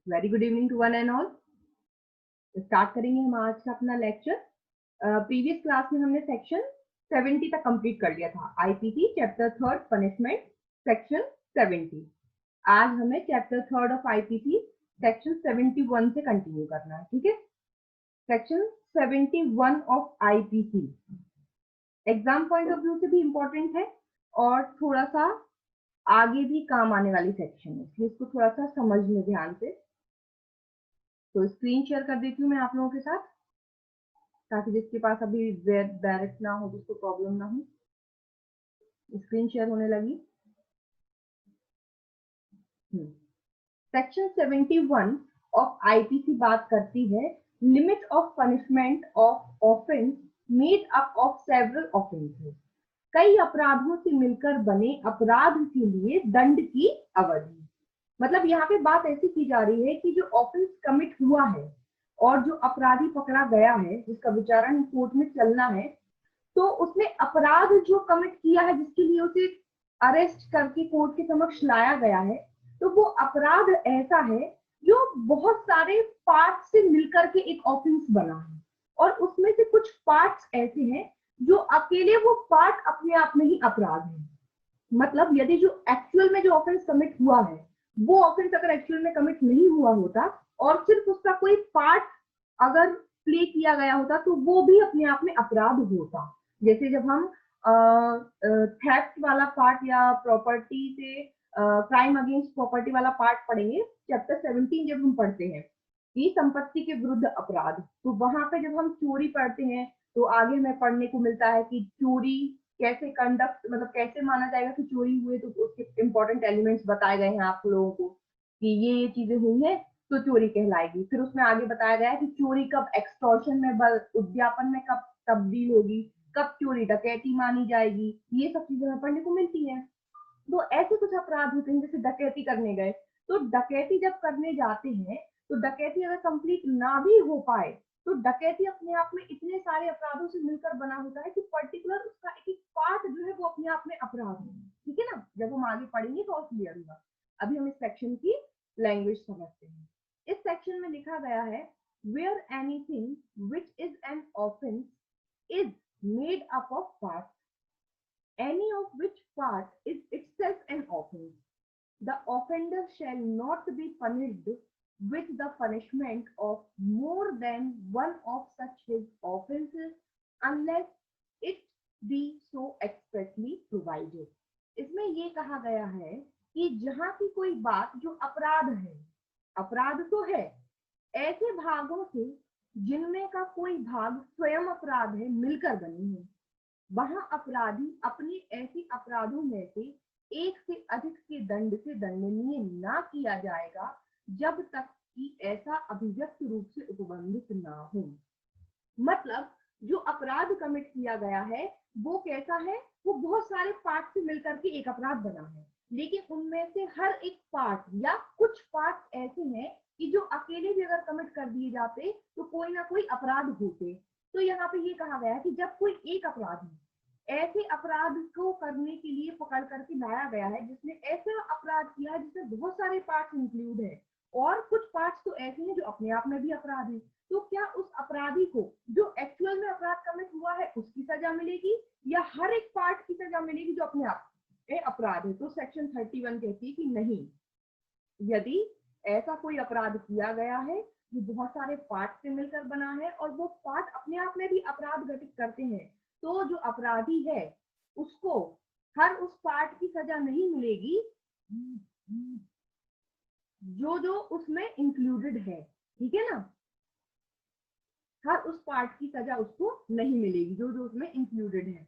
Very good evening to one and all. Start करेंगे हम आज का अपना लेक्चर। प्रीवियस क्लास में हमने सेक्शन 70 तक कंप्लीट कर लिया था। IPC chapter 3 punishment section 70। आज हमें चैप्टर 3 ऑफ आईपीसी सेक्शन 71 से कंटिन्यू करना है। ठीक है, section 71 of IPC exam point of view से भी इंपॉर्टेंट है और थोड़ा सा आगे भी काम आने वाली सेक्शन है, इसलिए इसको थोड़ा सा समझ लें ध्यान से। तो स्क्रीन शेयर कर देती हूँ मैं आप लोगों के साथ, ताकि जिसके पास अभी डायरेक्ट ना हो जिसको प्रॉब्लम ना हो। स्क्रीन शेयर होने लगी। सेक्शन 71 ऑफ आईपीसी बात करती है limit of punishment of offence made up of several offences. कई अपराधों से मिलकर बने अपराध के लिए दंड की अवधि। मतलब यहाँ पे बात ऐसी की जा रही है कि जो ऑफेंस कमिट हुआ है और जो अपराधी पकड़ा गया है, जिसका विचारण कोर्ट में चलना है, तो उसने अपराध जो कमिट किया है, जिसके लिए उसे अरेस्ट करके कोर्ट के समक्ष लाया गया है, तो वो अपराध ऐसा है जो बहुत सारे पार्ट से मिलकर के एक ऑफेंस बना है, और उसमें से कुछ पार्ट्स ऐसे हैं जो अकेले वो पार्ट अपने आप में ही अपराध है। मतलब यदि जो एक्चुअल में जो ऑफेंस कमिट हुआ है, वो ऑफेंस अगर एक्चुअल में कमिट नहीं हुआ होता और सिर्फ उसका कोई पार्ट अगर प्ले किया गया होता, तो वो भी अपने आप में अपराध होता। जैसे जब हम थेफ्ट वाला पार्ट या प्रॉपर्टी से क्राइम अगेंस्ट प्रॉपर्टी वाला पार्ट पढ़ेंगे, चैप्टर 17 जब हम पढ़ते हैं कि संपत्ति के विरुद्ध अपराध, तो वहां पे जब हम चोरी पढ़ते हैं तो आगे हमें पढ़ने को मिलता है कि चोरी कैसे कंडक्ट, मतलब कैसे माना जाएगा कि चोरी हुई, तो उसके इंपॉर्टेंट एलिमेंट्स बताए गए हैं आप लोगों को कि ये चीजें हुई है तो चोरी कहलाएगी। फिर उसमें आगे बताया गया है कि चोरी कब एक्सटॉर्शन में, बल उद्यापन में कब तब्दील होगी, कब चोरी डकैती मानी जाएगी, ये सब चीजें हमें पढ़ने को मिलती है। तो ऐसे कुछ अपराध होते हैं, जैसे डकैती करने गए, तो डकैती जब करने जाते हैं तो डकैती अगर कंप्लीट ना भी हो पाए, तो डकैती अपने आप में इतने सारे अपराधों से मिलकर बना होता है कि पर्टिकुलर उसका एक एक पार्ट जो है वो अपने आप में अपराध है। ठीक है ना, जब हम आगे पढ़ेंगे तो और क्लियर होगा। अभी हम इस सेक्शन की लैंग्वेज समझते हैं। इस सेक्शन में लिखा गया है wear anything which is an offence is made up of parts, any of which part is itself an offense, the offender shall not be punished with the punishment of more than one of such his offenses unless it be so expressly provided. इसमें ये कहा गया है कि जहां की कोई बात जो अपराध है, अपराध तो है, ऐसे भागों से जिनमें का कोई भाग स्वयं अपराध है मिलकर बनी है, वहां अपराधी अपने ऐसे अपराधों में से एक से अधिक के दंड से दंडनीय ना किया जाएगा जब तक कि ऐसा अभिव्यक्त रूप से उपबंधित ना हो। मतलब जो अपराध कमिट किया गया है वो कैसा है, वो बहुत सारे पार्ट से मिलकर के एक अपराध बना है, लेकिन उनमें से हर एक पार्ट या कुछ पार्ट ऐसे हैं कि जो अकेले भी अगर कमिट कर दिए जाते तो कोई ना कोई अपराध होते। तो यहाँ पे ये कहा गया है कि जब कोई एक अपराध है, ऐसे अपराध को करने के लिए पकड़ करके लाया गया है जिसने ऐसा अपराध किया है जिसमें बहुत सारे पार्ट्स इंक्लूड है, और कुछ पार्ट्स तो ऐसे हैं जो अपने आप में भी अपराध है, तो क्या उस अपराधी को जो एक्चुअल में अपराध कमिट हुआ है उसकी सजा मिलेगी या हर एक पार्ट की सजा मिलेगी जो अपने आप में अपराध है? तो सेक्शन 31 कहती है कि नहीं, यदि ऐसा कोई अपराध किया गया है जो बहुत सारे पार्ट से मिलकर बना है और वो पार्ट अपने आप में भी अपराध घटित करते हैं, तो जो अपराधी है उसको हर उस पार्ट की सजा नहीं मिलेगी जो जो उसमें इंक्लूडेड है। ठीक है ना, हर उस पार्ट की सजा उसको नहीं मिलेगी जो जो उसमें इंक्लूडेड है।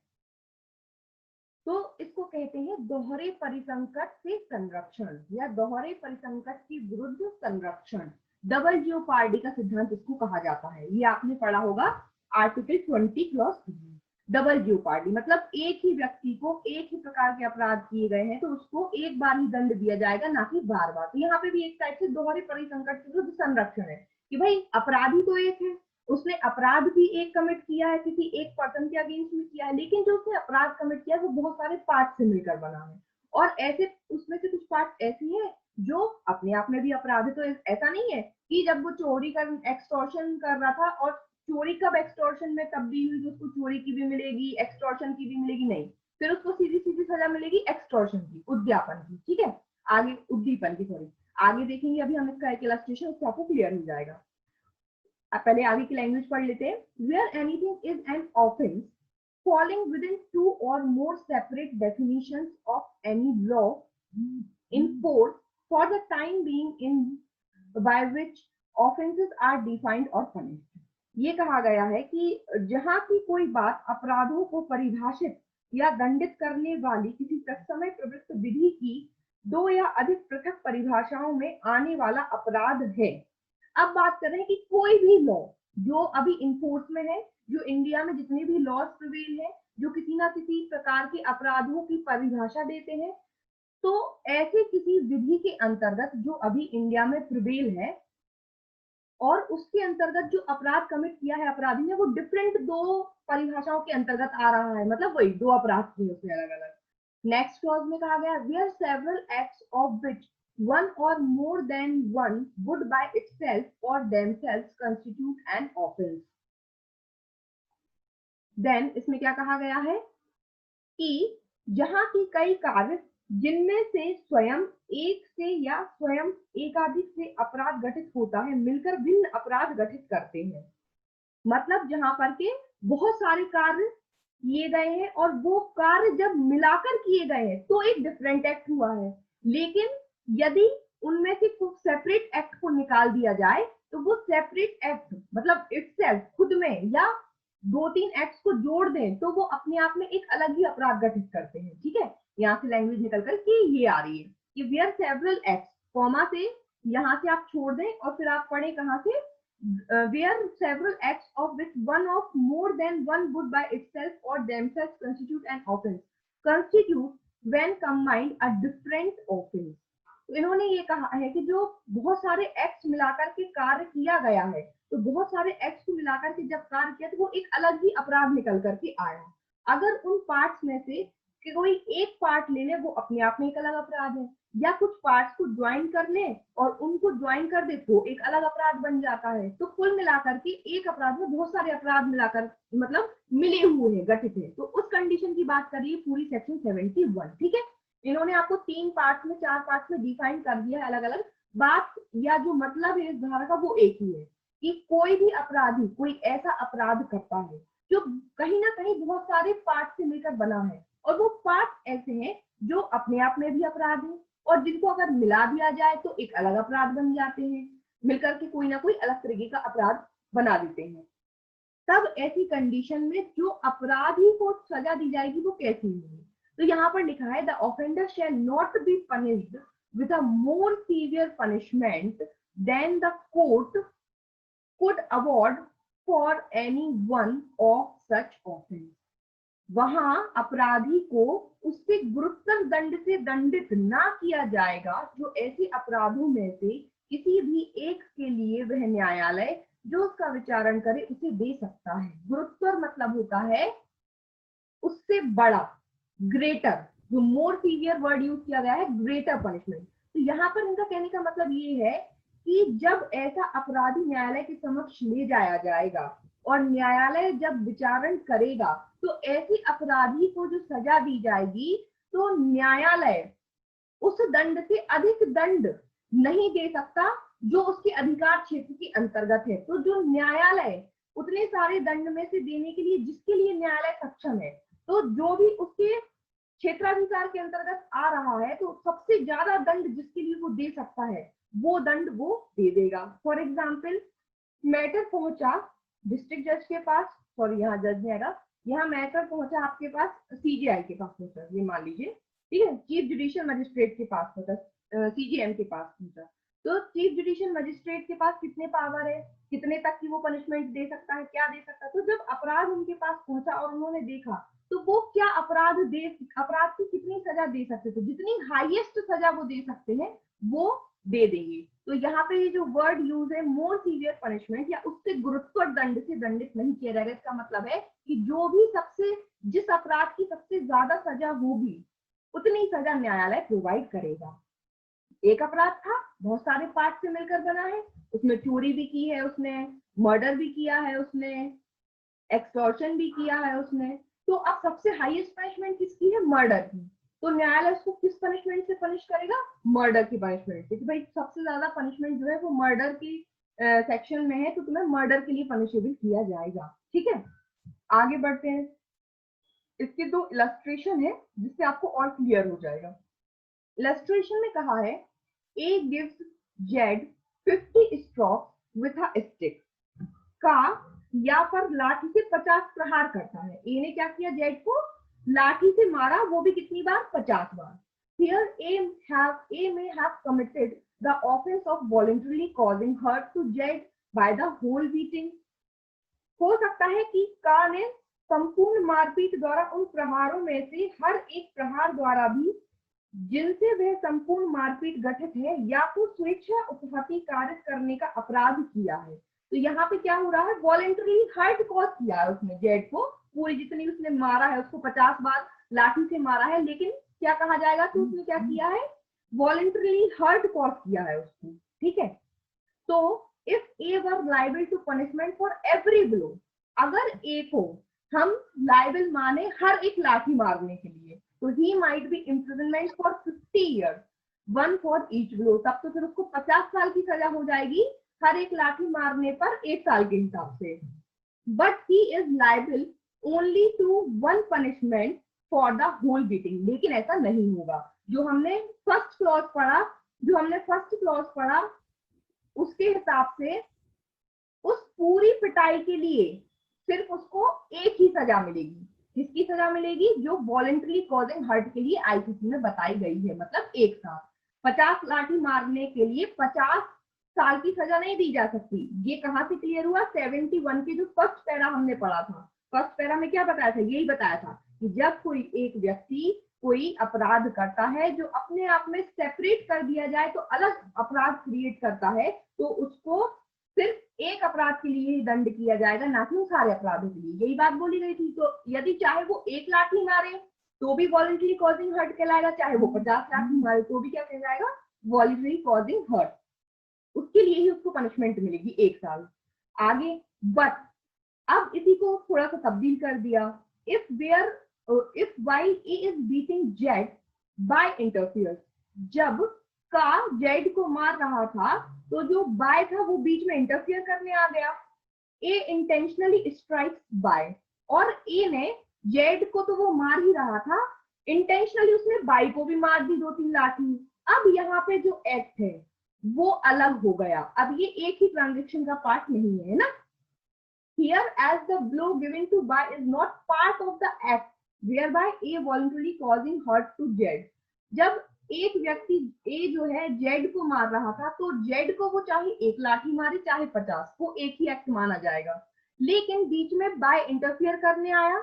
तो इसको कहते हैं दोहरे परिसंकट से संरक्षण या दोहरे परिसंकट के विरुद्ध संरक्षण। डबल जियोपार्डी का सिद्धांत इसको कहा जाता है, ये आपने पढ़ा होगा आर्टिकल 20 क्लॉज 3। डबल जियोपार्डी मतलब एक ही व्यक्ति को एक ही प्रकार के अपराध किए गए हैं तो उसको एक बार ही दंड दिया जाएगा, ना कि बार बार। तो यहाँ पे भी एक टाइप से दोहरे परिसंकट के विरुद्ध संरक्षण है कि भाई अपराधी तो एक है, उसने अपराध भी एक कमिट किया है, किसी एक पर्सन के अगेंस्ट में किया है, लेकिन जो उसने अपराध कमिट किया है वो बहुत सारे पार्ट से मिलकर बना है, और ऐसे उसमें से कुछ पार्ट ऐसे हैं जो अपने आप में भी अपराध है। तो ऐसा नहीं है कि जब वो चोरी कर एक्सटॉर्शन कर रहा था और चोरी कब एक्सटॉर्शन में तब्दील हुई तो उसको चोरी की भी मिलेगी, एक्सटॉर्शन की भी मिलेगी, नहीं, फिर उसको सीधी सीधी सजा मिलेगी एक्सटॉर्शन की, उद्यापन की, ठीक है, आगे उद्दीपन की, सॉरी, आगे देखेंगे, अभी हम इसका एक इलस्ट्रेशन, उससे आपको क्लियर हो जाएगा। अब पहले आगे की लैंग्वेज पढ़ लेते हैं। Wear anything is an offence falling within two or more separate definitions of any law in force for the time being in by which offenses are defined or punished। ये कहा गया है कि जहां की कोई बात अपराधों को परिभाषित या दंडित करने वाली किसी तत्समय प्रवृत्त विधि की दो या अधिक पृथक परिभाषाओं में आने वाला अपराध है। अब बात कर रहे हैं कि कोई भी लॉ जो अभी इन्फोर्स में है, जो इंडिया में जितने भी लॉज प्रिवेल है, जो किसी ना किसी प्रकार के अपराधों की परिभाषा देते हैं, तो ऐसे किसी विधि के अंतर्गत जो अभी इंडिया में प्रिवेल है और उसके अंतर्गत जो अपराध कमिट किया है अपराधी ने, वो डिफरेंट दो परिभाषाओं के अंतर्गत आ रहा है, मतलब वही दो अपराध किए उसमें अलग अलग। नेक्स्ट क्लॉज में कहा गया where several acts of which one or more than one would by itself or themselves constitute an offense। then इसमें क्या कहा गया है कि जहां की कई कार्य जिनमें से स्वयं एक से या स्वयं एकाधिक से अपराध गठित होता है मिलकर भिन्न अपराध गठित करते हैं। मतलब जहां पर के बहुत सारे कार्य किए गए हैं और वो कार्य जब मिलाकर किए गए हैं तो एक डिफरेंट एक्ट हुआ है, लेकिन यदि उनमें से कुछ सेपरेट एक्ट को निकाल दिया जाए तो वो सेपरेट एक्ट मतलब इटसेल्फ खुद में या दो तीन एक्ट्स को जोड़ दें तो वो अपने आप में एक अलग ही अपराध गठित करते हैं। ठीक है, यहाँ से लैंग्वेज निकल कर के ये आ रही है कि वेयर सेवरल एक्ट्स, कॉमा से यहाँ से आप छोड़ दें और फिर आप पढ़े कहाँ से, where several acts of which one of more than one would by itself or themselves constitute an offense constitute when combined a different offense। तो इन्होंने ये कहा है कि जो बहुत सारे एक्ट्स मिलाकर के कार्य किया गया है, तो बहुत सारे एक्ट्स को मिलाकर के जब कार्य किया तो वो एक अलग ही अपराध निकल करके आया। अगर उन पार्ट्स में से कोई एक पार्ट ले ले वो अपने आप में एक अलग अपराध है, या कुछ पार्ट्स को ज्वाइन कर ले और उनको ज्वाइन कर दे तो एक अलग अपराध बन जाता है। तो कुल मिलाकर के एक अपराध में बहुत सारे अपराध मिलाकर मतलब मिले हुए हैं, गठित है। तो उस कंडीशन की बात करिए पूरी सेक्शन 71। ठीक है, इन्होंने आपको तीन पार्ट में चार पार्ट में डिफाइन कर दिया है अलग अलग बात, या जो मतलब है इस धारा का वो एक ही है कि कोई भी अपराधी कोई ऐसा अपराध करता है जो कहीं ना कहीं बहुत सारे पार्ट से मिलकर बना है, और वो पार्ट ऐसे हैं जो अपने आप में भी अपराध है और जिनको अगर मिला दिया जाए तो एक अलग अपराध बन जाते हैं, मिलकर के कोई ना कोई अलग तरीके का अपराध बना देते हैं। तब ऐसी कंडीशन में जो अपराधी को सजा दी जाएगी वो कैसी होगी, तो यहाँ पर लिखा है the offender shall not be punished with a more severe punishment than the court could award for any one of such offense। वहां अपराधी को उससे गुरुतर दंड से दंडित ना किया जाएगा जो ऐसे अपराधों में से किसी भी एक के लिए वह न्यायालय जो उसका विचारण करे उसे दे सकता है। गुरुतर मतलब होता है उससे बड़ा, ग्रेटर, जो मोर सीवियर वर्ड यूज किया गया है ग्रेटर पनिशमेंट। तो यहाँ पर इनका कहने का मतलब ये है कि जब ऐसा अपराधी न्यायालय के समक्ष ले जाया जाएगा और न्यायालय जब विचारण करेगा तो ऐसे अपराधी को जो सजा दी जाएगी तो न्यायालय उस दंड से अधिक दंड नहीं दे सकता जो उसके अधिकार क्षेत्र के अंतर्गत है। तो जो न्यायालय उतने सारे दंड में से देने के लिए जिसके लिए न्यायालय सक्षम है, तो जो भी उसके क्षेत्राधिकार के अंतर्गत आ रहा है तो सबसे ज्यादा दंड जिसके लिए वो दे सकता है वो दंड वो दे देगा। फॉर एग्जाम्पल मैटर पहुंचा डिस्ट्रिक्ट जज के पास, सॉरी यहाँ जज नहीं आएगा, यहाँ मैटर पहुंचा आपके पास सीजीआई के पास पहुंचा, ये मान लीजिए, ठीक है, चीफ जुडिशियल मजिस्ट्रेट के पास पहुंचा, सीजीएम के पास पहुंचा। तो चीफ जुडिशियल मजिस्ट्रेट के पास कितने पावर है, कितने तक की वो पनिशमेंट दे सकता है, क्या दे सकता है। तो जब अपराध उनके पास पहुंचा और उन्होंने देखा तो वो क्या अपराध की कितनी सजा दे सकते थे, जितनी हाईएस्ट सजा वो दे सकते हैं वो दे देंगे। तो यहाँ पे ये जो वर्ड यूज है मोर सीवियर पनिशमेंट या उससे गुरुत्वर दंड से दंडित नहीं किया जाएगा, इसका मतलब है कि जो भी सबसे जिस अपराध की सबसे ज्यादा सजा होगी उतनी सजा न्यायालय प्रोवाइड करेगा। एक अपराध था, बहुत सारे पार्ट से मिलकर बना है, उसमें चोरी भी की है उसने, मर्डर भी किया है उसने, एक्सटॉर्शन भी किया है उसने। तो अब सबसे हाईएस्ट पनिशमेंट किसकी है? मर्डर की। तो न्यायालय उसको किस पनिशमेंट से पनिश करेगा? मर्डर की पनिशमेंट से, कि भाई सबसे ज्यादा पनिशमेंट जो है वो मर्डर की सेक्शन में है, तो तुम्हें मर्डर के लिए पनिशेबल किया जाएगा। ठीक है, आगे बढ़ते हैं। इसके दो इलस्ट्रेशन है जिससे आपको और क्लियर हो जाएगा। इलस्ट्रेशन में कहा है, A gives Z 50 strokes with a stick. का या पर लाठी से 50 प्रहार करता है। ए ने क्या किया? जेड को लाठी से मारा, वो भी कितनी बार? 50 बार। Here A may have committed the offense of voluntarily causing hurt to Z by the whole beating. हो सकता है कि का ने संपूर्ण मारपीट द्वारा उन प्रहारों में से हर एक प्रहार द्वारा भी जिनसे वह संपूर्ण मारपीट गठित है या तो स्वेच्छा उपहति कार्य करने का अपराध किया है। तो यहाँ पे क्या हो रहा है? वॉलेंटरी हर्ट कॉज किया है उसने जेड को, पूरी जितनी उसने मारा है उसको 50 बार लाठी से मारा है, लेकिन क्या कहा जाएगा कि उसने क्या किया है? वॉलेंटरी हर्ट कॉज किया है उसको। ठीक है, तो if A were liable to punishment for every blow, अगर ए को हम लाइबल माने हर एक लाठी मारने के लिए, तो he might be imprisonment for 50 years, one for each blow. तब तो फिर उसको 50 साल की सजा हो जाएगी हर एक लाठी मारने पर 1 साल के हिसाब से। But he is liable only to one punishment for the whole beating. लेकिन ऐसा नहीं होगा। जो हमने फर्स्ट क्लॉज पढ़ा उसके हिसाब से उस पूरी पिटाई के लिए सिर्फ उसको एक ही सजा मिलेगी। किसकी सजा मिलेगी? जो वॉलेंटरी कॉजिंग हर्ट के लिए आईपीसी में बताई गई है, मतलब 1 साल। 50 लाठी मारने के लिए 50 साल की सजा नहीं दी जा सकती। ये कहां से क्लियर हुआ? 71 के जो फर्स्ट पैरा हमने पढ़ा था। फर्स्ट पैरा में क्या बताया था? यही बताया था कि जब कोई एक व्यक्ति कोई अपराध करता है जो अपने आप में सेपरेट कर दिया जाए तो अलग अपराध क्रिएट करता है, तो उसको सिर्फ एक अपराध के लिए ही दंड किया जाएगा, ना कि सारे अपराधों के लिए। यही बात बोली गई थी। तो यदि चाहे वो 1 लाठी मारे तो भी वॉलेंटरी कॉजिंग हर्ट कहलाएगा, चाहे वो 50 लाठी मारे तो भी क्या कहलाएगा? Voluntary causing hurt. उसके लिए ही उसको पनिशमेंट मिलेगी 1 साल। आगे बट अब इसी को थोड़ा सा तब्दील कर दिया। If while A is beating Z by interfere, जब का जेड को मार रहा था तो जो बाय था वो बीच में इंटरफियर करने आ गया। ए इंटेंशनली स्ट्राइक्स बाय, और ए ने जेड को तो वो मार ही रहा था, इंटेंशनली उसने बाय को भी मार दी 2-3 लाठी। अब यहाँ पे जो एक्ट है वो अलग हो गया। अब ये एक ही ट्रांजेक्शन का पार्ट नहीं है ना। Here, as the blow given to Y is not part of the act whereby A voluntarily causing hurt to Z. जब एक व्यक्ति A जो है Z को मार रहा था, तो Z को वो चाहे 1 लाठी मारे चाहे 50, वो एक ही एक्ट माना जाएगा। लेकिन बीच में Y इंटरफियर करने आया,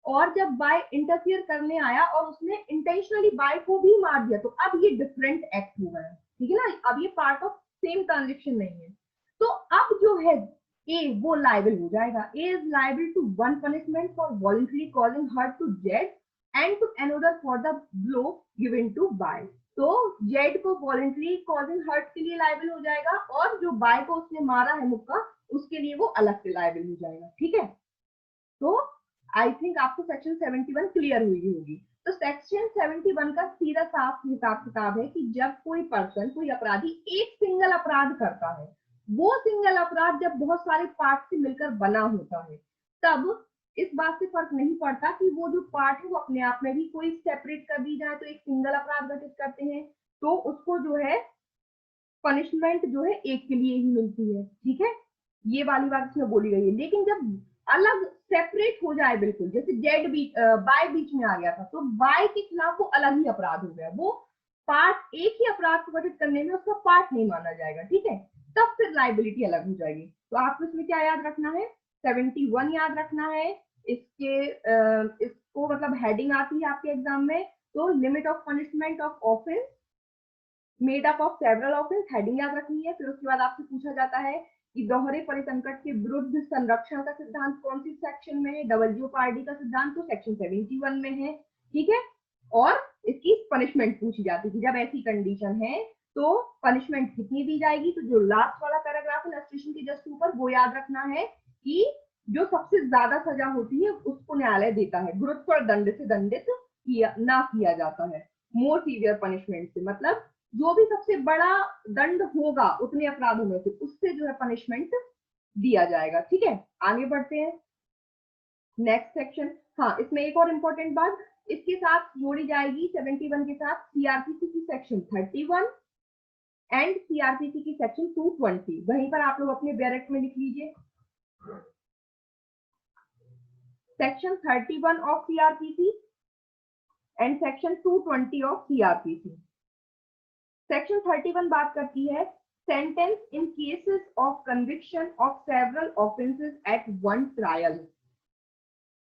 और जब Y इंटरफियर करने आया और उसने इंटेंशनली Y को भी मार दिया, तो अब ये डिफरेंट एक्ट हो गया। ठीक है ना, अब ये पार्ट ऑफ सेम ट्रांजेक्शन नहीं है। तो अब जो है A वो लाइबल हो जाएगा। A is liable to one punishment for voluntarily causing hurt to Z and to another for the blow given to Y. तो Z को voluntarily causing hurt के लिए लाइबल हो जाएगा, और जो Y को उसने मारा है मुक्का, उसके लिए वो अलग से लाइबल हो जाएगा। ठीक है, तो आई थिंक आपको सेक्शन 71 क्लियर हुई होगी। तो सेक्शन 71 का सीधा साफ हिसाब किताब है कि जब कोई पर्सन, कोई अपराधी एक सिंगल अपराध करता है, वो सिंगल अपराध जब बहुत सारे पार्ट से मिलकर बना होता है, तब इस बात से फर्क नहीं पड़ता कि वो जो पार्ट है वो अपने आप में भी कोई सेपरेट कर दी जाए तो एक सिंगल अपराध गठित करते हैं, तो उसको जो है पनिशमेंट जो है एक के लिए ही मिलती है। ठीक है, ये वाली बात इसमें बोली गई है। लेकिन जब अलग सेपरेट हो जाए बिल्कुल, जैसे जेड बाय बीच में आ गया था, तो बाय के खिलाफ वो अलग ही अपराध हो गया, वो पार्ट एक ही अपराध को गठित करने में उसका पार्ट नहीं माना जाएगा। ठीक है, तब फिर लाइबिलिटी अलग हो जाएगी। तो आपको इसमें क्या याद रखना है? 71 याद रखना है। इसको मतलब हेडिंग आती है आपके एग्जाम में, तो limit of punishment of offence made up of several offence, heading याद रखनी है। फिर उसके बाद आपसे पूछा जाता है कि दोहरे परिसंकट के विरुद्ध संरक्षण का सिद्धांत कौन सी सेक्शन में है? WPRD का सिद्धांत तो सेक्शन 71 में है। ठीक है, और इसकी पनिशमेंट पूछी जाती है कि जब ऐसी कंडीशन है तो पनिशमेंट कितनी दी जाएगी, तो जो लास्ट वाला पैराग्राफ है इलस्ट्रेशन के जस्ट ऊपर, वो याद रखना है कि जो सबसे ज्यादा सजा होती है उसको न्यायालय देता है, गुरुत्व और दंड से दंडित ना किया जाता है। मोर सीवियर पनिशमेंट से मतलब जो भी सबसे बड़ा दंड होगा उतने अपराधों में से, उससे जो है पनिशमेंट दिया जाएगा। ठीक है, आगे बढ़ते हैं नेक्स्ट सेक्शन। हाँ, इसमें एक और इम्पोर्टेंट बात इसके साथ जोड़ी जाएगी 71 के साथ, सीआरपीसी की सेक्शन 31 एंड सीआरपीसी की सेक्शन 220। वहीं पर आप लोग अपने बैरेक्ट में लिख लीजिए, section 31 of CrPC and section 220 of CrPC. Section 31 बात करती है sentence in cases of conviction of several offences at one trial.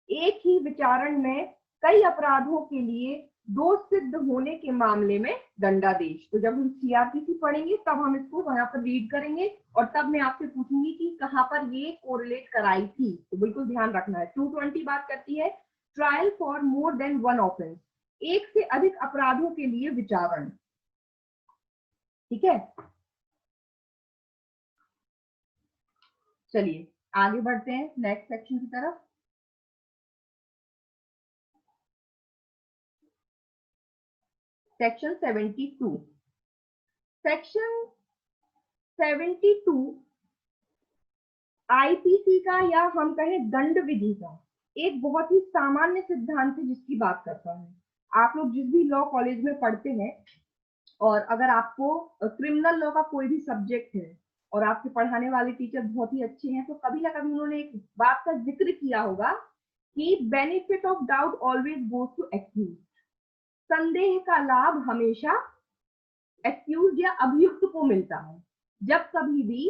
एक ही विचारण में कई अपराधों के लिए दोष सिद्ध होने के मामले में दंडादेश। तो जब हम सीआरपीसी पढ़ेंगे तब हम इसको वहां पर रीड करेंगे और तब मैं आपसे पूछूंगी कि कहां पर ये कोरिलेट कराई थी, तो बिल्कुल ध्यान रखना है। 220 बात करती है trial for more than one offence, एक से अधिक अपराधों के लिए विचारण। ठीक है, चलिए आगे बढ़ते हैं नेक्स्ट सेक्शन की तरफ। सेक्शन 72। सेक्शन 72 आईपीसी का या हम कहें दंड विधि का एक बहुत ही सामान्य सिद्धांत है जिसकी बात करता है। आप लोग जिस भी लॉ कॉलेज में पढ़ते हैं और अगर आपको क्रिमिनल लॉ का कोई भी सब्जेक्ट है और आपके पढ़ाने वाले टीचर बहुत ही अच्छे हैं, तो कभी ना कभी उन्होंने एक बात का जिक्र किया होगा कि benefit of doubt always goes to accuse. संदेह का लाभ हमेशा एक्यूज या अभियुक्त को मिलता है। जब कभी भी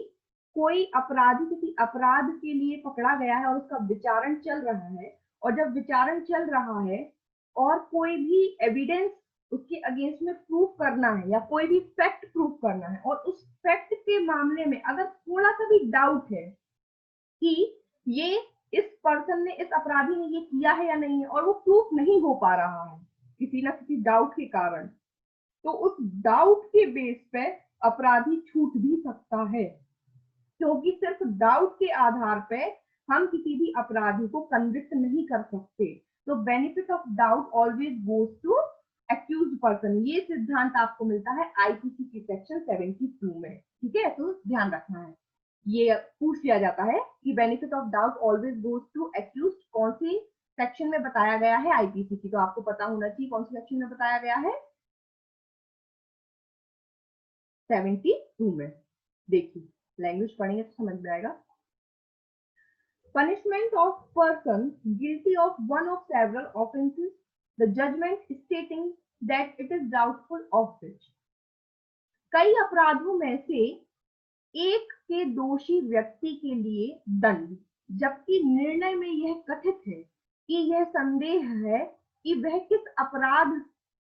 कोई अपराधी किसी अपराध के लिए पकड़ा गया है और उसका विचारण चल रहा है, और जब विचारण चल रहा है और कोई भी एविडेंस उसके अगेंस्ट में प्रूफ करना है या कोई भी फैक्ट प्रूफ करना है, और उस फैक्ट के मामले में अगर थोड़ा सा भी डाउट है कि ये इस पर्सन ने, इस अपराधी ने ये किया है या नहीं है, और वो प्रूफ नहीं हो पा रहा है किसी ना किसी डाउट के कारण, तो उस डाउट के बेस पे अपराधी छूट भी सकता है, क्योंकि सिर्फ डाउट के आधार पे हम किसी भी अपराधी को कन्विक्ट नहीं कर सकते। तो benefit of doubt always goes to accused person. ये सिद्धांत आपको मिलता है आईपीसी की सेक्शन 72 में। ठीक है, तो ध्यान रखना है, ये पूछ लिया जाता है कि benefit of doubt always goes to accused कौन सी सेक्शन में बताया गया है आईपीसी की, तो आपको पता होना चाहिए कौन सी सेक्शन में बताया गया है, 72 में। देखिए लैंग्वेज पढ़ेंगे तो समझ में आएगा। Punishment of person guilty of one of several offences, the judgment stating that it is doubtful of which। कई अपराधों में से एक के दोषी व्यक्ति के लिए दंड, जबकि निर्णय में यह कथित है कि यह संदेह है कि वह किस अपराध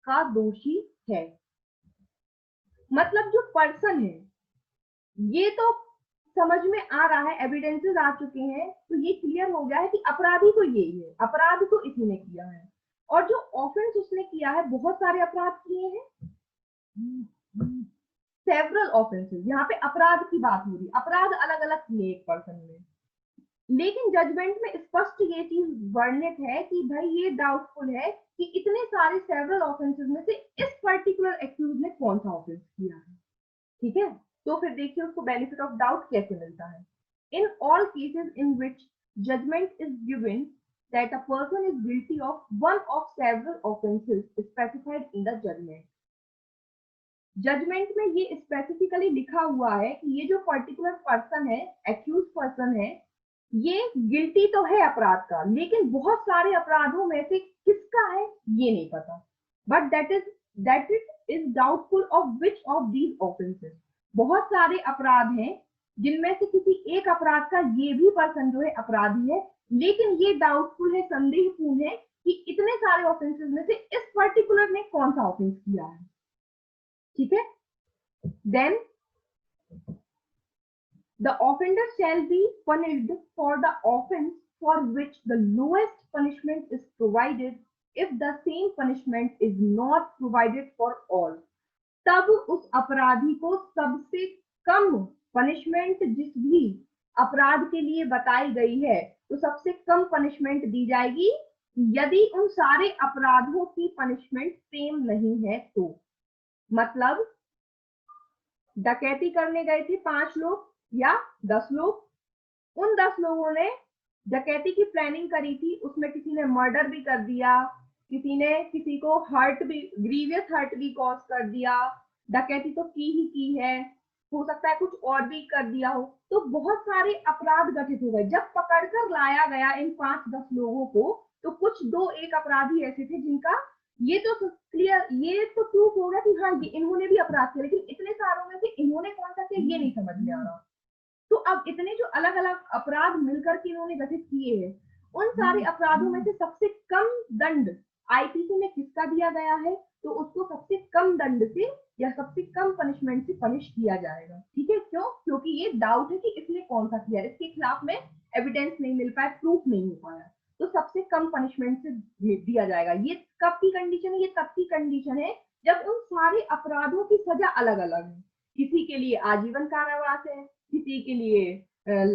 का दोषी है। मतलब जो पर्सन है, ये तो समझ में आ रहा है, एविडेंसेस आ चुके हैं, तो ये क्लियर हो गया है कि अपराधी तो यही है, अपराध तो इसी ने किया है, और जो ऑफेंस उसने किया है, बहुत सारे अपराध किए हैं, सेवरल ऑफेंसेस, यहाँ पे अपराध की बात हो रही, अपराध अलग अलग किए एक पर्सन ने, लेकिन जजमेंट में स्पष्ट ये चीज वर्णित है कि भाई ये डाउटफुल है कि इतने सारे सेवरल ऑफेंसेस में से इस पर्टिकुलर एक्यूज ने कौन सा ऑफेंस किया है। ठीक है, तो फिर देखिए उसको बेनिफिट ऑफ डाउट कैसे मिलता है। In all cases in which judgment is given that a person is guilty of one of several offences specified in the judgment. Judgment में ये स्पेसिफिकली लिखा हुआ है कि ये जो पर्टिकुलर पर्सन है, एक्यूज पर्सन है, ये गिल्टी तो है अपराध का, लेकिन बहुत सारे अपराधों में से किसका है ये नहीं पता, but that it is doubtful of which of these offences. बहुत सारे अपराध हैं जिनमें से किसी एक अपराध का ये भी पर्सन जो है अपराधी है, लेकिन ये डाउटफुल है, संदेहपूर्ण है कि इतने सारे ऑफेंसेस में से इस पर्टिकुलर ने कौन सा ऑफेंस किया है। ठीक है, then the offender shall be punished for the offense for which the lowest punishment is provided if the same punishment is not provided for all। तब उस अपराधी को सबसे कम पनिशमेंट जिस भी अपराध के लिए बताई गई है तो सबसे कम पनिशमेंट दी जाएगी यदि उन सारे अपराधों की पनिशमेंट सेम नहीं है तो। मतलब डकैती करने गए थे 5 लोग या 10 लोग, उन 10 लोगों ने डकैती की प्लानिंग करी थी, उसमें किसी ने मर्डर भी कर दिया, किसी ने किसी को हर्ट भी, ग्रीवियस हर्ट भी कॉज कर दिया, डकैती तो की ही की है, हो सकता है कुछ और भी कर दिया हो, तो बहुत सारे अपराध घटित हो गए। जब पकड़कर लाया गया इन 5-10 लोगों को तो कुछ 2-1 अपराधी ऐसे थे जिनका ये तो क्लियर, ये तो प्रूफ होगा कि हाँ ये इन्होंने भी अपराध किया, लेकिन इतने सारों में से इन्होंने कौन सा किया ये नहीं समझ में आ रहा। तो अब इतने जो अलग अलग अपराध मिलकर के इन्होंने गठित किए हैं, उन सारे अपराधों में से सबसे कम दंड आईपीसी में किसका दिया गया है, तो उसको सबसे कम दंड से या सबसे कम पनिशमेंट से पनिश किया जाएगा। ठीक है, क्यों? क्योंकि ये डाउट है कि इसने कौन सा किया, इसके खिलाफ में एविडेंस नहीं मिल पाया, प्रूफ नहीं हो पाया, तो सबसे कम पनिशमेंट से दिया जाएगा। ये कब की कंडीशन है? ये तब की कंडीशन है जब उन सारे अपराधों की सजा अलग अलग है। किसी के लिए आजीवन कारावास है, किसी के लिए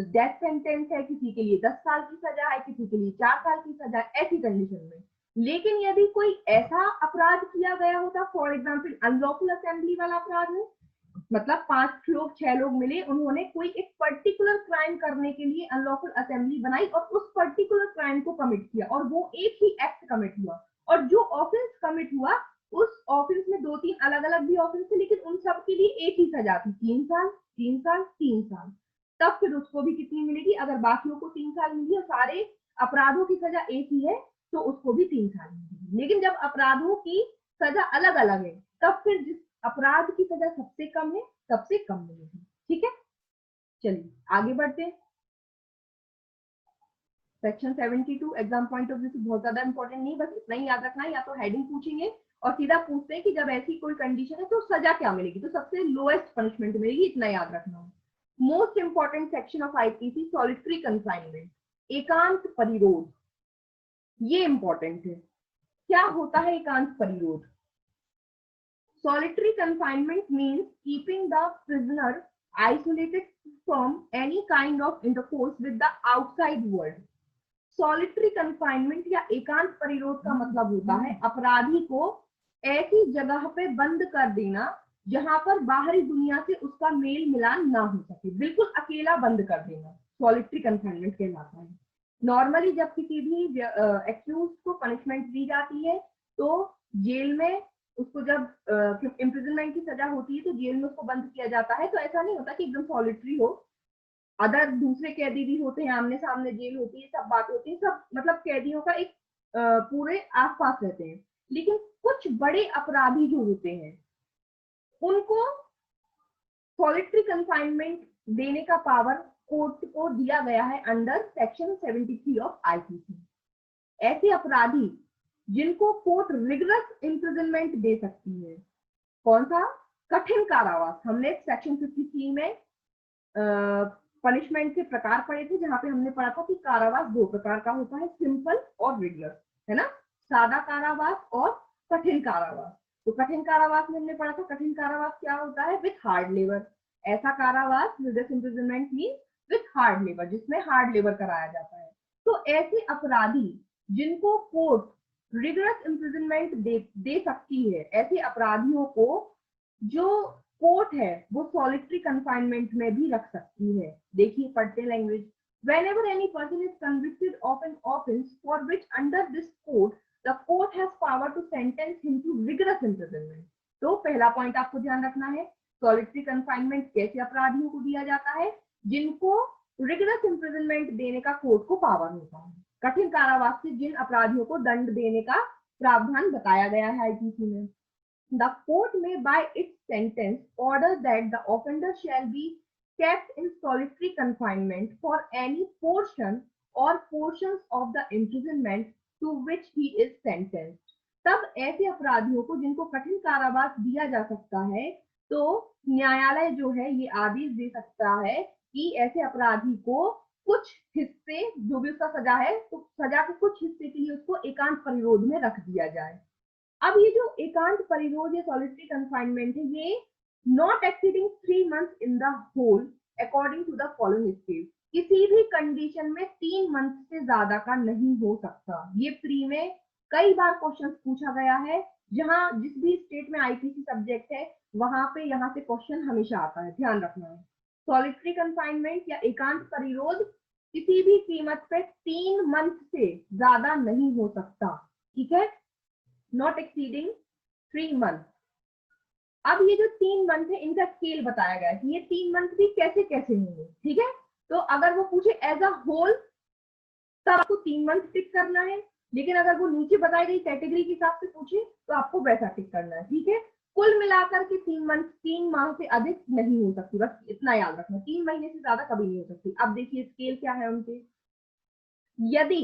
डेथ सेंटेंस है, किसी के लिए 10 साल की सजा है, किसी के लिए 4 साल की सजा है, ऐसी कंडीशन में। लेकिन यदि कोई ऐसा अपराध किया गया होता, फॉर एग्जाम्पल अनलॉफुल असेंबली वाला अपराध है, मतलब 5 लोग 6 लोग मिले, उन्होंने कोई एक पर्टिकुलर क्राइम करने के लिए अनलॉफुल असेंबली बनाई और उस पर्टिकुलर क्राइम को कमिट किया और वो एक ही एक्ट कमिट हुआ, और जो ऑफेंस कमिट हुआ उस ऑफेंस में 2-3 अलग अलग भी ऑफेंस थे, लेकिन उन सब के लिए एक ही सजा थी, 3 साल 3 साल 3 साल। तब फिर उसको भी कितनी मिलेगी? अगर बाकियों को 3 साल मिली और सारे अपराधों की सजा एक ही है तो उसको भी 3 साल मिलेगी। लेकिन जब अपराधों की सजा अलग अलग है तब फिर जिस अपराध की सजा सबसे कम है सबसे कम मिलेगी। ठीक है, चलिए आगे बढ़ते हैं। Section 72 exam point of view से बहुत ज्यादा इंपॉर्टेंट नहीं, बस इतना ही याद रखना है, या तो हेडिंग पूछेंगे और सीधा पूछते हैं कि जब ऐसी कोई कंडीशन है तो सजा क्या मिलेगी, तो सबसे लोएस्ट पनिशमेंट मिलेगी, इतना याद रखना है। Most important section of IPC, solitary confinement, एकांत परिरोध, ये इंपॉर्टेंट है। क्या होता है एकांत परिरोध? Solitary confinement means keeping the prisoner isolated from any kind of intercourse with the outside world. Solitary confinement या एकांत परिरोध का मतलब होता है अपराधी को ऐसी जगह पे बंद कर देना जहां पर बाहरी दुनिया से उसका मेल मिलान ना हो सके, बिल्कुल अकेला बंद कर देना सॉलिटरी कंफाइनमेंट कहलाता है। नॉर्मली जब किसी भी एक्यूज को पनिशमेंट दी जाती है तो जेल में उसको जब इम्प्रिजनमेंट की सजा होती है तो जेल में उसको बंद किया जाता है, तो ऐसा नहीं होता कि एकदम सॉलिटरी हो, अदर दूसरे कैदी भी होते हैं, आमने सामने जेल होती है, सब बात होती है, सब मतलब कैदियों का एक पूरे आसपास रहते हैं। लेकिन कुछ बड़े अपराधी जो होते हैं उनको सॉलिटरी कंफाइनमेंट देने का पावर कोर्ट को दिया गया है अंडर सेक्शन 73 ऑफ आईपीसी। ऐसे अपराधी जिनको कोर्ट रिगरस इम्प्रिजनमेंट दे सकती है, कौन सा? कठिन कारावास। हमने सेक्शन 53 में पनिशमेंट के प्रकार पढ़े थे, जहां पे हमने पढ़ा था कि कारावास 2 प्रकार का होता है, सिंपल और रिगरस, है ना, सादा कारावास और कठिन कारावास। तो कठिन कारावास में हमने पढ़ा था, कठिन कारावास क्या होता है? With hard labour. ऐसा कारावास rigorous imprisonment mean with hard labour, जिसमें हार्ड लेबर कराया जाता है। तो ऐसे अपराधी जिनको कोर्ट रिगरस इम्प्रिजनमेंट दे सकती है, ऐसे अपराधियों को जो कोर्ट है वो सॉलिटरी कंफाइनमेंट में भी रख सकती है। देखिए पढ़ते language, whenever any person is convicted of an offense for which under this code the court has power to sentence him to rigorous imprisonment। तो पहला पॉइंट आपको ध्यान रखना है, सॉलिटरी कंफाइनमेंट कैसे अपराधियों को दिया जाता है? जिनको रिगरस इम्प्रिजनमेंट देने का कोर्ट को पावर होता है। कठिन कारावास से जिन अपराधियों को दंड देने का प्रावधान बताया गया है आईपीसी में। The court may by its sentence order that the offender shall be kept in solitary confinement for any portion or portions of the imprisonment to which he is sentenced। तब ऐसे अपराधियों को जिनको कठिन कारावास दिया जा सकता है, तो न्यायालय जो है ये आदेश दे सकता है कि ऐसे अपराधी को कुछ हिस्से, जो भी उसका सजा है, तो सजा के कुछ हिस्से के लिए उसको एकांत परिरोध में रख दिया जाए। अब ये जो एकांत परिरोध या सॉलिटरी कन्फाइनमेंट है, ये not exceeding 3 months in the whole according to the following stage, किसी भी कंडीशन में 3 मंथ से ज्यादा का नहीं हो सकता। ये प्री में कई बार क्वेश्चन पूछा गया है, जहां जिस भी स्टेट में आईपीसी सब्जेक्ट है वहां पे यहाँ से क्वेश्चन हमेशा आता है, ध्यान रखना है। सॉलिटरी कन्फाइनमेंट या एकांत परिरोध किसी भी कीमत पे 3 मंथ से ज्यादा नहीं हो सकता, ठीक है, नॉट एक्सीडिंग 3 मंथ। अब ये जो 3 मंथ है इनका स्केल बताया गया है कि ये 3 मंथ भी कैसे कैसे होंगे, ठीक है। तो अगर वो पूछे एज अ होल तब आपको 3 मंथ टिक करना है, लेकिन अगर वो नीचे बताई गई कैटेगरी के हिसाब से पूछे तो आपको वैसा टिक करना है, ठीक है। कुल मिलाकर के 3 मंथ 3 माह से अधिक नहीं हो सकती, बस इतना याद रखना, 3 महीने से ज्यादा कभी नहीं हो सकती। अब देखिए स्केल क्या है उनके। यदि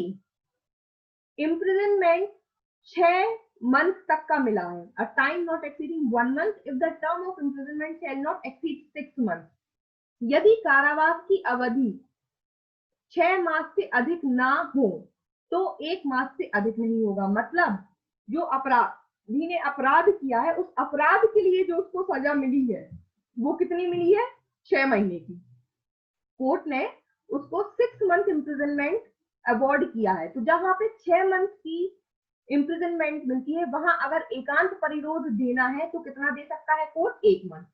इम्प्रिजनमेंट 6 मंथ तक का मिला है, अ time not exceeding 1 month if the term of imprisonment shell not exceed 6 month, यदि कारावास की अवधि 6 मास से अधिक ना हो तो 1 मास से अधिक नहीं होगा। मतलब जो अपराधी ने अपराध किया है उस अपराध के लिए जो उसको सजा मिली है वो कितनी मिली है, 6 महीने की। कोर्ट ने उसको 6 मंथ इम्प्रिजनमेंट अवॉर्ड किया है। तो जहां पे 6 मंथ की इम्प्रिजनमेंट मिलती है वहां अगर एकांत परिरोध देना है तो कितना दे सकता है कोर्ट, 1 मंथ,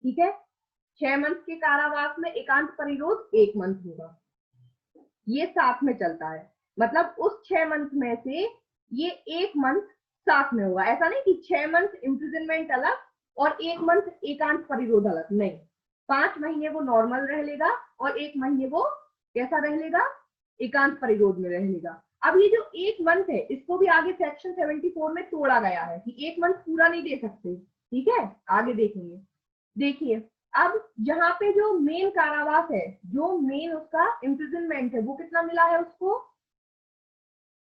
ठीक है। 6 मंथ के कारावास में एकांत परिरोध 1 मंथ होगा, ये साथ में चलता है। मतलब उस 6 मंथ में से ये 1 मंथ साथ में होगा, ऐसा नहीं कि 6 मंथ इम्प्रिजनमेंट अलग और 1 मंथ एकांत परिरोध अलग, नहीं। 5 महीने वो नॉर्मल रह लेगा और 1 महीने वो कैसा रह लेगा, एकांत परिरोध में रह लेगा। अब ये जो 1 मंथ है इसको भी आगे सेक्शन 74 में तोड़ा गया है कि 1 मंथ पूरा नहीं दे सकते, ठीक है, आगे देखेंगे। देखिए अब जहां पे जो मेन कारावास है, जो मेन उसका इम्प्रिजनमेंट है वो कितना मिला है उसको,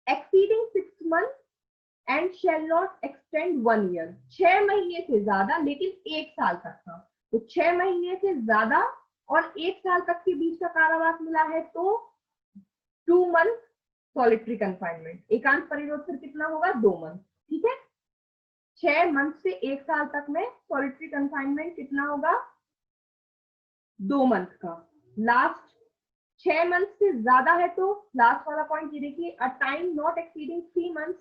exceeding 6 month and shall not extend 1 year, 6 महीने से ज्यादा लेकिन 1 साल तक का। तो 6 महीने से ज्यादा और 1 साल तक के बीच का कारावास मिला है तो 2 मंथ सॉलिटरी कन्फाइनमेंट। एकांत परिरोध फिर कितना होगा, 2 मंथ, ठीक है। 6 मंथ से 1 साल तक में सॉलिटरी कन्फाइनमेंट कितना होगा, 2 मंथ का। लास्ट 6 मंथ से ज्यादा है तो लास्ट वाला पॉइंट ये देखिए, a time not exceeding 3 months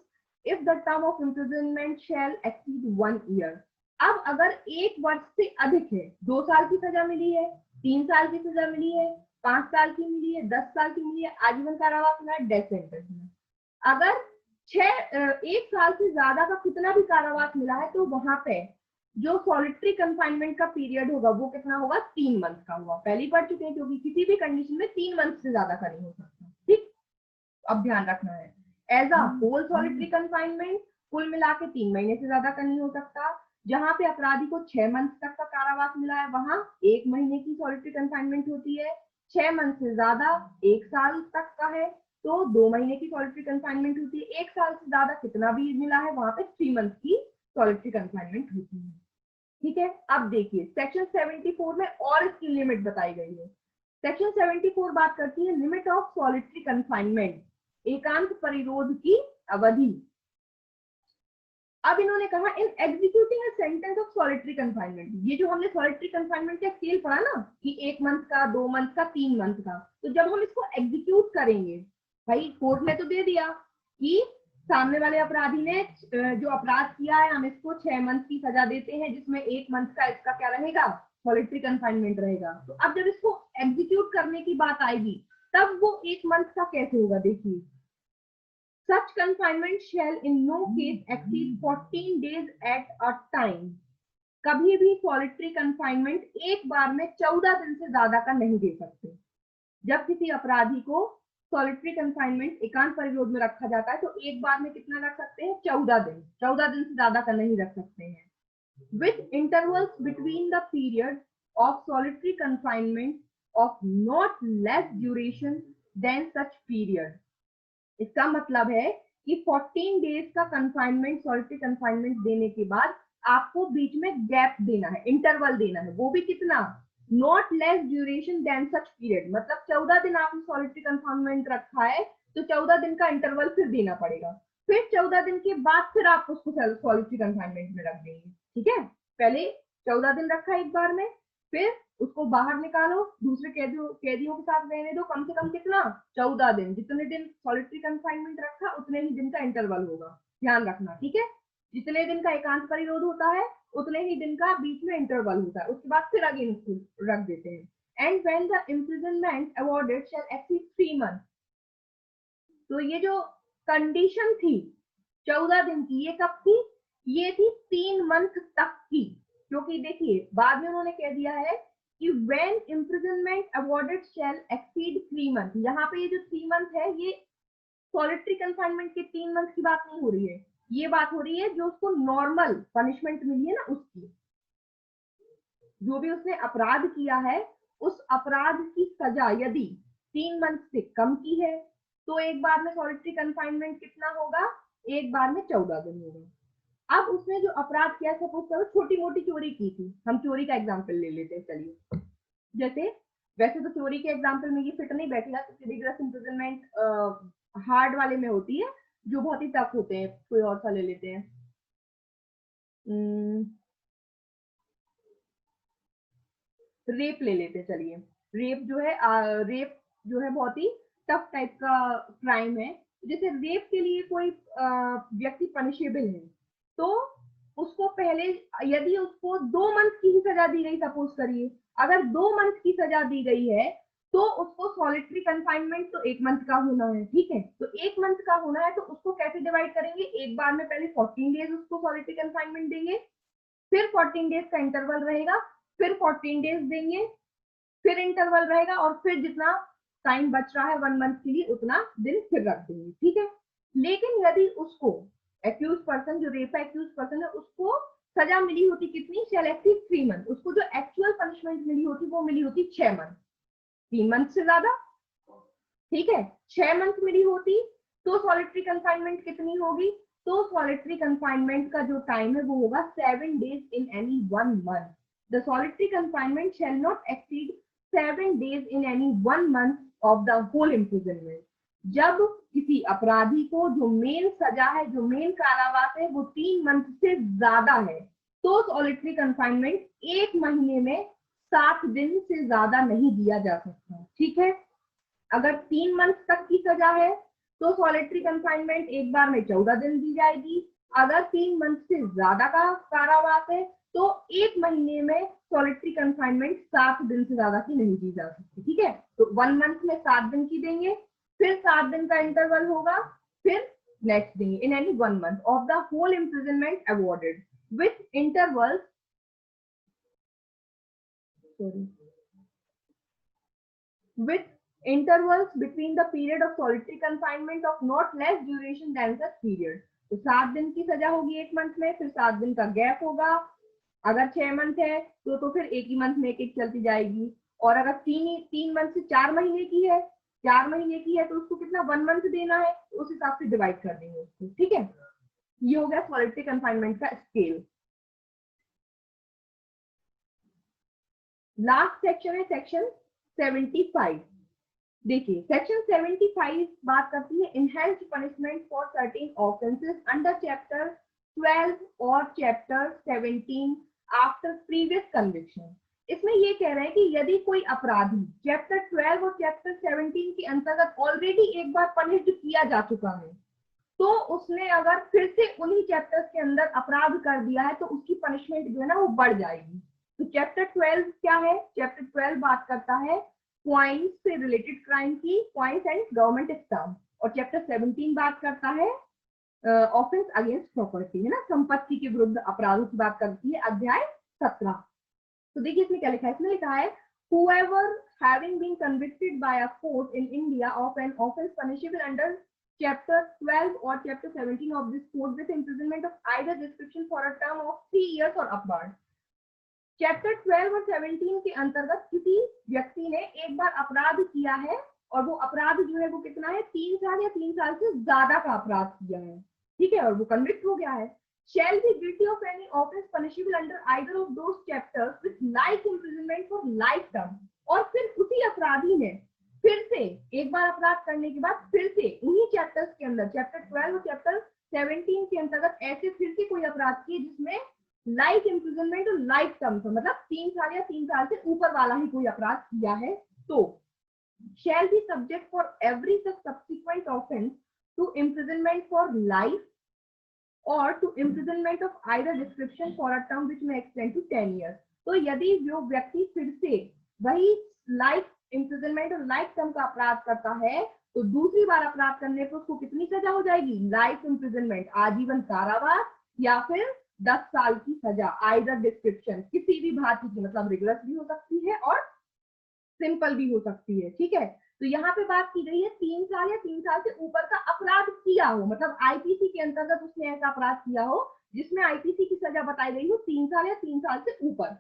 if the term of imprisonment shall exceed 1 year. अब अगर 1 वर्ष से अधिक है, 2 साल की सजा मिली है, 3 साल की सजा मिली है, 5 साल की मिली है, 10 साल की मिली है, आजीवन कारावास मिला है, डेथ सेंटेंस में, अगर 1 साल से ज्यादा का कितना भी कारावास मिला है तो वहां पे जो सॉलिटरी कन्फाइनमेंट का पीरियड होगा वो कितना होगा, 3 मंथ का होगा। पहले ही पढ़ चुके हैं क्योंकि किसी भी कंडीशन में 3 मंथ से ज्यादा का नहीं हो सकता, ठीक। अब ध्यान रखना है, as a whole solitary confinement कुल मिला के 3 महीने से ज्यादा का नहीं हो सकता। जहां पे अपराधी को 6 मंथ तक का कारावास मिला है वहां 1 महीने की सॉलिटरी कन्फाइनमेंट होती है। 6 मंथ से ज्यादा 1 साल तक का है तो 2 महीने की सॉलिटरी कन्फाइनमेंट होती है। 1 साल से ज्यादा कितना भी मिला है वहां पे 3 मंथ की सॉलिटरी कन्फाइनमेंट होती है, ठीक है। अब देखिए सेक्शन 74 में और इसकी लिमिट बताई गई है। सेक्शन 74 बात करती है लिमिट ऑफ सॉलिटरी कन्फाइनमेंट, एकांत परिरोध की अवधि। अब इन्होंने कहा in executing a sentence of solitary confinement, ये जो हमने सॉलिटरी कन्फाइनमेंट का स्केल पढ़ा ना कि 1 मंथ का, 2 मंथ का, 3 मंथ का, तो जब हम इसको एग्जीक्यूट करेंगे, भाई कोर्ट ने तो दे दिया कि सामने वाले अपराधी ने जो अपराध किया है हम इसको 6 मंथ की सजा देते हैं जिसमें 1 मंथ का इसका क्या रहेगा, सॉलिटरी कन्फाइनमेंट रहेगा। तो अब जब इसको एग्जीक्यूट करने की बात आएगी तब वो 1 मंथ का कैसे होगा, देखिए such confinement shall in no case exceed 14 days at a time, कभी भी सॉलिटरी कन्फाइनमेंट एक बार में 14 दिन से ज्यादा का नहीं दे सकते। जब किसी अपराधी को सॉलिटरी कन्फाइनमेंट एकांत परिरोध में रखा जाता है तो एक बार में कितना रख सकते हैं, 14 दिन, 14 दिन से ज्यादा का नहीं रख सकते हैं। with intervals between the period of solitary confinement of not less duration than such period। इसका मतलब है कि 14 डेज का कंफाइनमेंट, सॉलिटरी कंफाइनमेंट देने के बाद आपको बीच में गैप देना है, इंटरवल देना है, वो भी कितना, not less duration than such period. मतलब 14 दिन आपने सॉलिटरी कंफाइनमेंट रखा है तो 14 दिन का इंटरवल फिर देना पड़ेगा। फिर 14 दिन के बाद फिर आप उसको सॉलिटरी कंफाइनमेंट में रख देंगे, ठीक है। पहले 14 दिन रखा एक बार में, फिर उसको बाहर निकालो, दूसरे कैदियों के साथ रहने दो, कम से कम कितना, 14 दिन। जितने दिन सॉलिटरी कंफाइनमेंट रखा उतने ही दिन का इंटरवल होगा, ध्यान रखना, ठीक है। जितने दिन का एकांत परिरोध होता है उतने ही दिन का बीच में इंटरवल होता है, उसके बाद फिर अगेन रख देते हैं। And when the imprisonment awarded shall exceed 3 month. तो ये जो कंडीशन थी 14 दिन की, ये कब थी, ये थी 3 मंथ तक की। क्योंकि देखिए बाद में उन्होंने कह दिया है कि when imprisonment awarded shall exceed 3 month. यहाँ पे ये जो 3 मंथ है ये सॉलिटरी कंफाइनमेंट के 3 मंथ की बात नहीं हो रही है, ये बात हो रही है जो उसको नॉर्मल पनिशमेंट मिली है ना उसकी। जो भी उसने अपराध किया है उस अपराध की सजा यदि 3 मंथ से कम की है तो एक बार में सॉलिटरी कंफाइनमेंट कितना होगा, एक बार में 14 दिन होगा। अब उसने जो अपराध किया, सपोज करो छोटी मोटी चोरी की थी, हम चोरी का एग्जाम्पल ले लेते हैं, चलिए। जैसे वैसे तो चोरी के एग्जाम्पल में ये फिट नहीं बैठेगा क्योंकि रिगरस इम्प्रिजनमेंट हार्ड वाले में होती है, जो बहुत ही टफ होते हैं। कोई और सा ले लेते हैं, रेप ले लेते हैं, चलिए। रेप जो है रेप जो है बहुत ही टफ टाइप का क्राइम है। जैसे रेप के लिए कोई व्यक्ति पनिशेबल है तो उसको पहले यदि उसको 2 मंथ की ही सजा दी गई, सपोज करिए अगर 2 मंथ की सजा दी गई है तो उसको सॉलिटरी कंफाइनमेंट तो 1 मंथ का होना है, ठीक है। तो 1 मंथ का होना है तो उसको कैसे डिवाइड करेंगे, एक बार में पहले 14 डेज उसको सॉलिटरी कंफाइनमेंट देंगे, फिर 14 डेज का इंटरवल रहेगा, फिर 14 डेज देंगे, फिर इंटरवल रहेगा, और फिर जितना टाइम बच रहा है 1 मंथ के लिए उतना दिन फिर रख देंगे, ठीक है। लेकिन यदि उसको एक्यूज पर्सन, जो रेप एक्यूज पर्सन है, उसको सजा मिली होती कितनी, सेलेक्टिव 3 मंथ, उसको जो एक्चुअल पनिशमेंट मिली होती वो मिली होती 6 मंथ, 3 मंथ से ज्यादा, ठीक है। 6 मंथ मिली होती तो सॉलिटरी कंफाइनमेंट कितनी होगी, तो सॉलिटरी कंफाइनमेंट का जो टाइम है वो होगा 7 days in any 1 month. The solitary confinement shall not exceed 7 days in any 1 month of the whole imprisonment. जब किसी अपराधी को जो मेन सजा है, जो मेन कारावास है, वो 3 मंथ से ज्यादा है तो सॉलिटरी कंफाइनमेंट 1 महीने में 7 दिन से ज्यादा नहीं दिया जा सकता, ठीक है। अगर 3 मंथ तक की सजा है तो सॉलिटरी कंफाइनमेंट एक बार में 14 दिन दी जाएगी। अगर 3 मंथ से ज्यादा का कारावास है तो 1 महीने में सॉलिटरी कंफाइनमेंट 7 दिन से ज्यादा की नहीं दी जा सकती, ठीक है। तो 1 मंथ में 7 दिन की देंगे, फिर 7 दिन का इंटरवल होगा, फिर नेक्स्ट देंगे in any 1 month of the whole imprisonment awarded with interval, with intervals between the period of solitary confinement of not less duration than such period। तो 7 दिन की सजा होगी 1 मंथ में, फिर 7 दिन का गैप होगा। अगर 6 मंथ है तो फिर एक ही मंथ में एक चलती जाएगी। और अगर 3 मंथ से 4 महीने की है, 4 महीने की है तो उसको कितना 1 मंथ देना है, तो उस हिसाब से डिवाइड कर देंगे उसको, ठीक है। ये हो गया सॉलिटरी कंफाइनमेंट का स्केल। लास्ट सेक्शन है सेक्शन 75। देखिए सेक्शन 75 बात करती है enhanced punishment for certain offences under chapter 12 और चैप्टर 17 आफ्टर प्रीवियस कन्विक्शन। इसमें ये कह रहे हैं कि यदि कोई अपराधी चैप्टर 12 और चैप्टर 17 के अंतर्गत ऑलरेडी एक बार पनिश्ड किया जा चुका है तो उसने अगर फिर से उन्हीं चैप्टर्स के अंदर अपराध कर दिया है तो उसकी पनिशमेंट जो है ना वो बढ़ जाएगी। तो चैप्टर 12 क्या है, चैप्टर 12 बात करता है क्वाइंस से रिलेटेड क्राइम की, क्वाइंस एंड गवर्नमेंट स्टाफ, और चैप्टर 17 बात करता है ऑफेंस अगेंस्ट प्रॉपर्टी, है ना, संपत्ति के विरुद्ध अपराधों की बात करती है, अध्याय 17। तो देखिए इसमें क्या लिखा है, इसमें लिखा है whoever having been convicted by a court in India of an offense punishable under chapter 12 or chapter 17 of this code with imprisonment of either description for a term of 3 years or upward। Chapter 12 और 17 के अंतर्गत किसी व्यक्ति ने एक बार अपराध किया है और वो अपराध जो है वो कितना है, 3 साल या 3 साल से ज्यादा का अपराध किया है, ठीक है, और वो कन्विक्ट हो गया है। shall be guilty of any offense punishable under either of those chapters with life imprisonment for life term। और फिर उसी अपराधी ने फिर से एक बार अपराध करने के बाद फिर से उन्हीं चैप्टर्स के अंदर, चैप्टर 12 और चैप्टर 17 के अंतर्गत ऐसे फिर से कोई अपराध किए जिसमें लाइफ इम्प्रिजनमेंट और लाइफ टर्म, मतलब 3 साल या 3 साल से ऊपर वाला ही कोई अपराध किया है तो shall be subject for every such subsequent offense to imprisonment for life or to imprisonment of either description for a term which may extend to 10 years. तो यदि वो व्यक्ति फिर से वही लाइफ इम्प्रिजनमेंट और लाइफ टर्म का अपराध करता है तो दूसरी बार अपराध करने पर उसको कितनी सजा हो जाएगी? लाइफ इम्प्रिजनमेंट, आजीवन कारावास, या फिर 10 साल की सजा, आइदर डिस्क्रिप्शन, किसी भी भांति की, मतलब रिगुलर भी हो सकती है और सिंपल भी हो सकती है। ठीक है, तो यहाँ पे बात की गई है 3 साल या 3 साल से ऊपर का अपराध किया हो, मतलब आईपीसी के अंतर्गत उसने ऐसा अपराध किया हो जिसमें आईपीसी की सजा बताई गई हो 3 साल या 3 साल से ऊपर।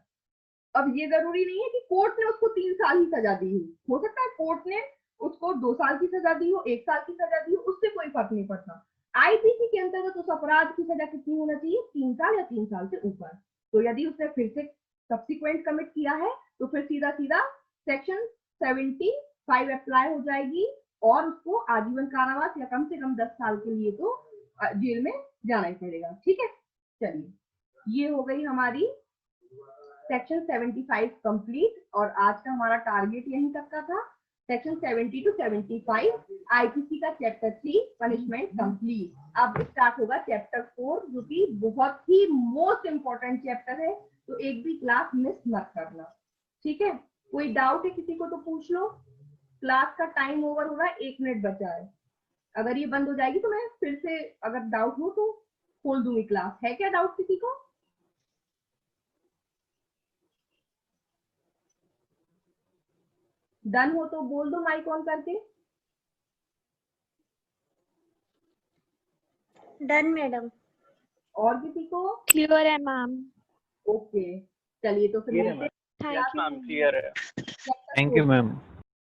अब ये जरूरी नहीं है कि कोर्ट ने उसको 3 साल ही सजा दी हो सकता है कोर्ट ने उसको 2 साल की सजा दी हो, 1 साल की सजा दी हो, उससे कोई फर्क नहीं पड़ता। आईपीसी के अंतर्गत उस अपराध की सजा कितनी होना चाहिए? 3 साल या 3 साल से ऊपर। तो यदि उसने फिर से सब्सिक्वेंट कमिट किया है तो फिर सीधा सीधा सेक्शन 75 अप्लाई हो जाएगी और उसको आजीवन कारावास या कम से कम 10 साल के लिए तो जेल में जाना ही पड़ेगा। ठीक है, चलिए ये हो गई हमारी सेक्शन 75 कंप्लीट और आज का हमारा टारगेट यहीं तक का था। सेक्शन 70 to 75 आईपीसी का चैप्टर 3 पनिशमेंट कंप्लीट। अब स्टार्ट होगा चैप्टर 4 जो कि बहुत ही मोस्ट इंपॉर्टेंट चैप्टर है, तो एक भी क्लास मिस मत करना। ठीक है, कोई डाउट है किसी को तो पूछ लो। क्लास का टाइम ओवर हो रहा है, 1 मिनट बचा है। अगर ये बंद हो जाएगी तो मैं फिर से अगर डाउट हो तो खोल दूंगी क्लास। है क्या डाउट किसी को? डन हो तो बोल दो माइक ऑन करके। Done madam. और किसी को? क्लियर है मैम। ओके, चलिए तो फिर थैंक यू मैम, क्लियर है। Thank you ma'am.